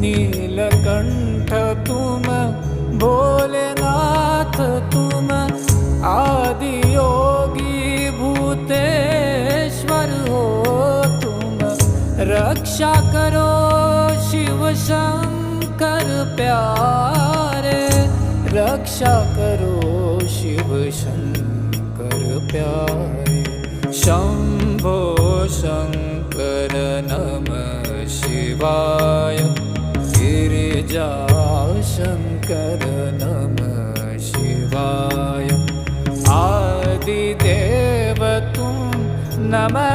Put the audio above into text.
नीलकंठ तुम, भोलेनाथ तुम, आदि योगी भूतेश्वर हो तुम। रक्षा करो शिव शंकर प्यारे, रक्षा करो शिव शंकर प्यारे। शंभो शंकर नमः शिवाय, गिरिजा शंकर नमः शिवाय। आदिदेव तुम, नमः